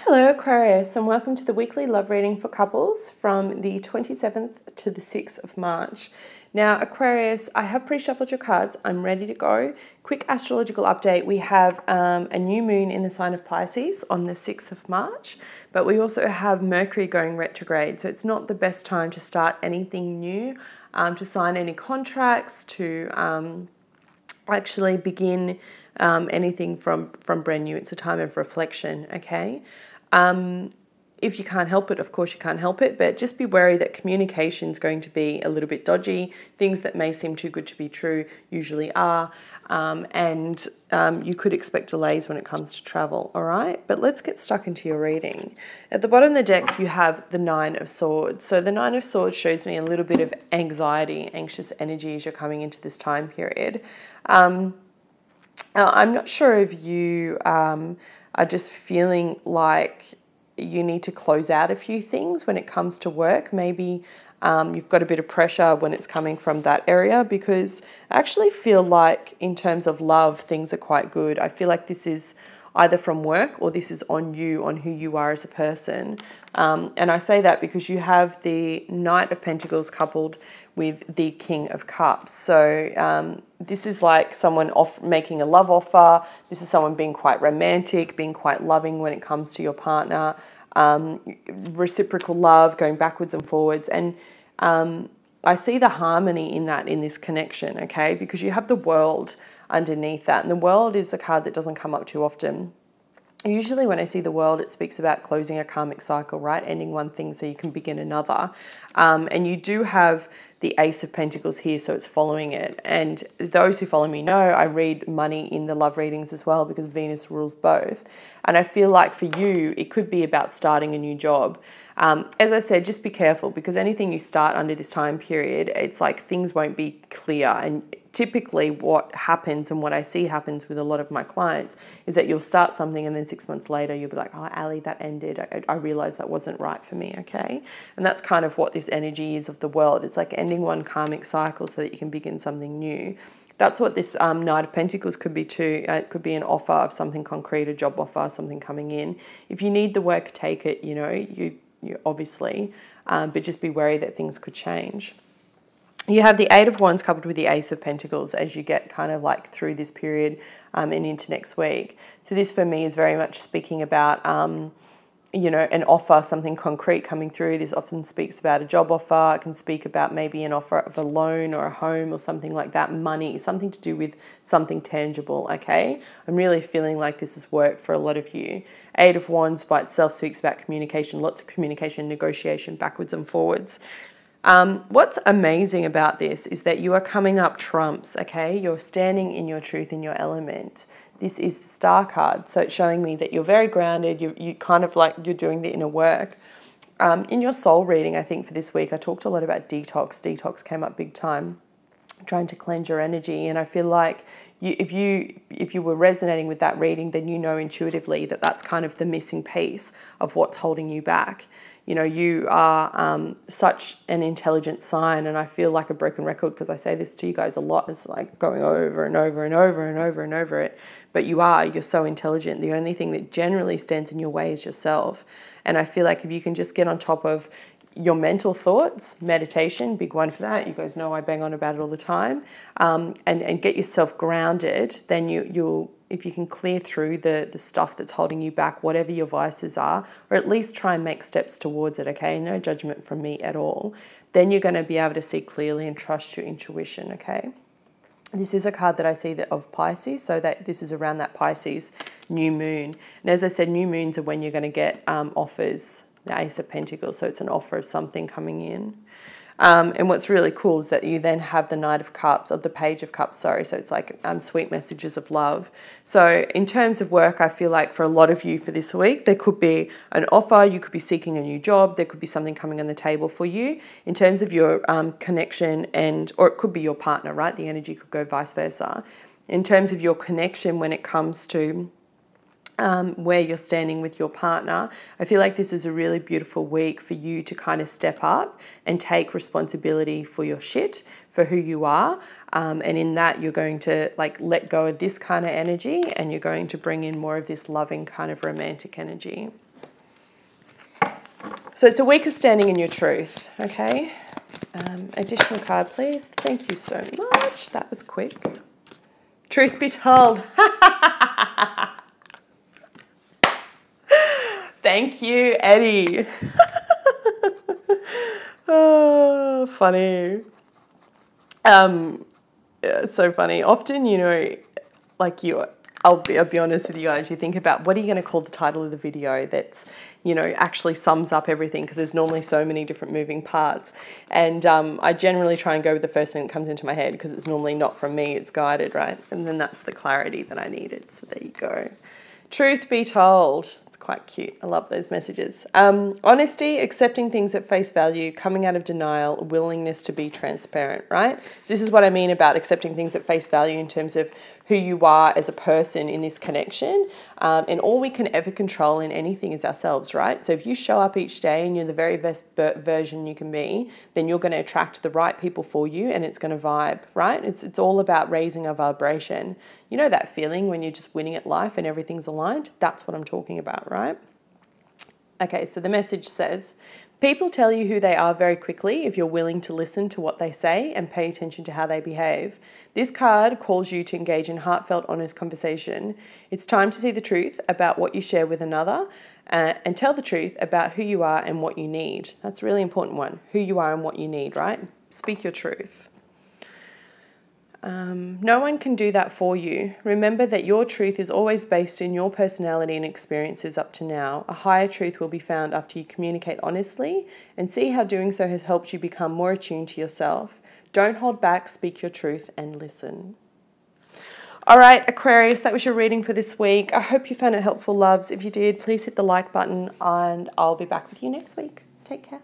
Hello Aquarius, and welcome to the weekly love reading for couples from the 27th to the 6th of March. Now Aquarius, I have pre-shuffled your cards. I'm ready to go. Quick astrological update. We have a new moon in the sign of Pisces on the 6th of March, but we also have Mercury going retrograde. So it's not the best time to start anything new, to sign any contracts, to actually begin anything from brand new. It's a time of reflection, okay? If you can't help it, of course you can't help it, but just be wary that communication is going to be a little bit dodgy. Things that may seem too good to be true usually are, and you could expect delays when it comes to travel, all right? But let's get stuck into your reading. At the bottom of the deck, you have the Nine of Swords. So the Nine of Swords shows me a little bit of anxiety, anxious energy as you're coming into this time period. I'm not sure if you are just feeling like you need to close out a few things when it comes to work. Maybe you've got a bit of pressure when it's coming from that area, because I actually feel like in terms of love, things are quite good. I feel like this is either from work or this is on you, on who you are as a person. And I say that because you have the Knight of Pentacles coupled with the King of Cups. So this is like someone making a love offer. This is someone being quite romantic, being quite loving when it comes to your partner. Reciprocal love, going backwards and forwards. And I see the harmony in that, in this connection, okay? Because you have the World underneath that. And the World is a card that doesn't come up too often. Usually when I see the World, it speaks about closing a karmic cycle, right? Ending one thing so you can begin another. And you do have the Ace of Pentacles here, so it's following it. And those who follow me know I read money in the love readings as well, because Venus rules both. And I feel like for you, it could be about starting a new job. As I said, just be careful, because anything you start under this time period, it's like things won't be clear. And typically what happens, and what I see happens with a lot of my clients, is that you'll start something and then 6 months later you'll be like, oh, Ali, that ended. I realized that wasn't right for me, okay? And that's kind of what this energy is of the World. It's like ending one karmic cycle so that you can begin something new. That's what this Knight of Pentacles could be too. It could be an offer of something concrete, a job offer, something coming in. If you need the work, take it, you know, you obviously, but just be wary that things could change. You have the Eight of Wands coupled with the Ace of Pentacles as you get kind of like through this period and into next week. So this for me is very much speaking about, you know, an offer, something concrete coming through. This often speaks about a job offer. It can speak about maybe an offer of a loan or a home or something like that. Money, something to do with something tangible, okay? I'm really feeling like this is work for a lot of you. Eight of Wands by itself speaks about communication, lots of communication, negotiation, backwards and forwards. What's amazing about this is that you are coming up trumps, okay? You're standing in your truth, in your element. This is the Star card, so it's showing me that you're very grounded. You kind of like you're doing the inner work. In your soul reading, I think for this week, I talked a lot about detox. Detox came up big time, trying to cleanse your energy. And I feel like if you were resonating with that reading, then you know intuitively that that's kind of the missing piece of what's holding you back. You know, you are such an intelligent sign, and I feel like a broken record because I say this to you guys a lot. It's like going over and over and over and over and over it. But you're so intelligent. The only thing that generally stands in your way is yourself. And I feel like if you can just get on top of your mental thoughts, meditation, big one for that. You guys know I bang on about it all the time. And get yourself grounded, then you'll if you can clear through the stuff that's holding you back, whatever your vices are, or at least try and make steps towards it, okay? No judgment from me at all. Then you're going to be able to see clearly and trust your intuition, okay? This is a card that I see of Pisces, so that this is around that Pisces new moon. And as I said, new moons are when you're going to get offers, the Ace of Pentacles, so it's an offer of something coming in. And what's really cool is that you then have the Knight of Cups, or the Page of Cups, sorry. So it's like sweet messages of love. So in terms of work, I feel like for a lot of you for this week, there could be an offer. You could be seeking a new job. There could be something coming on the table for you in terms of your connection, or it could be your partner, right? The energy could go vice versa. In terms of your connection when it comes to where you're standing with your partner, I feel like this is a really beautiful week for you to kind of step up and take responsibility for your shit, for who you are. And in that, you're going to like let go of this kind of energy, and you're going to bring in more of this loving kind of romantic energy. So it's a week of standing in your truth, okay? Additional card, please. Thank you so much. That was quick. Truth be told. Thank you, Eddie. Oh, funny. Yeah, so funny. Often, you know, like I'll be honest with you guys, you think about what are you going to call the title of the video that's, you know, actually sums up everything, because there's normally so many different moving parts. And I generally try and go with the first thing that comes into my head, because it's normally not from me, it's guided, right? And then that's the clarity that I needed. So there you go. Truth be told. It's quite cute. I love those messages. Honesty, accepting things at face value, coming out of denial, willingness to be transparent, right? So this is what I mean about accepting things at face value in terms of who you are as a person in this connection. And all we can ever control in anything is ourselves, right? So if you show up each day and you're the very best version you can be, then you're going to attract the right people for you, and it's going to vibe, right? It's all about raising a vibration. You know that feeling when you're just winning at life and everything's aligned? That's what I'm talking about, right? Okay, so the message says, people tell you who they are very quickly if you're willing to listen to what they say and pay attention to how they behave. This card calls you to engage in heartfelt, honest conversation. It's time to see the truth about what you share with another and tell the truth about who you are and what you need. That's a really important one, who you are and what you need, right? Speak your truth. No one can do that for you. Remember that your truth is always based in your personality and experiences up to now. A higher truth will be found after you communicate honestly and see how doing so has helped you become more attuned to yourself. Don't hold back, speak your truth and listen. All right, Aquarius, that was your reading for this week. I hope you found it helpful, loves. If you did, please hit the like button and I'll be back with you next week. Take care.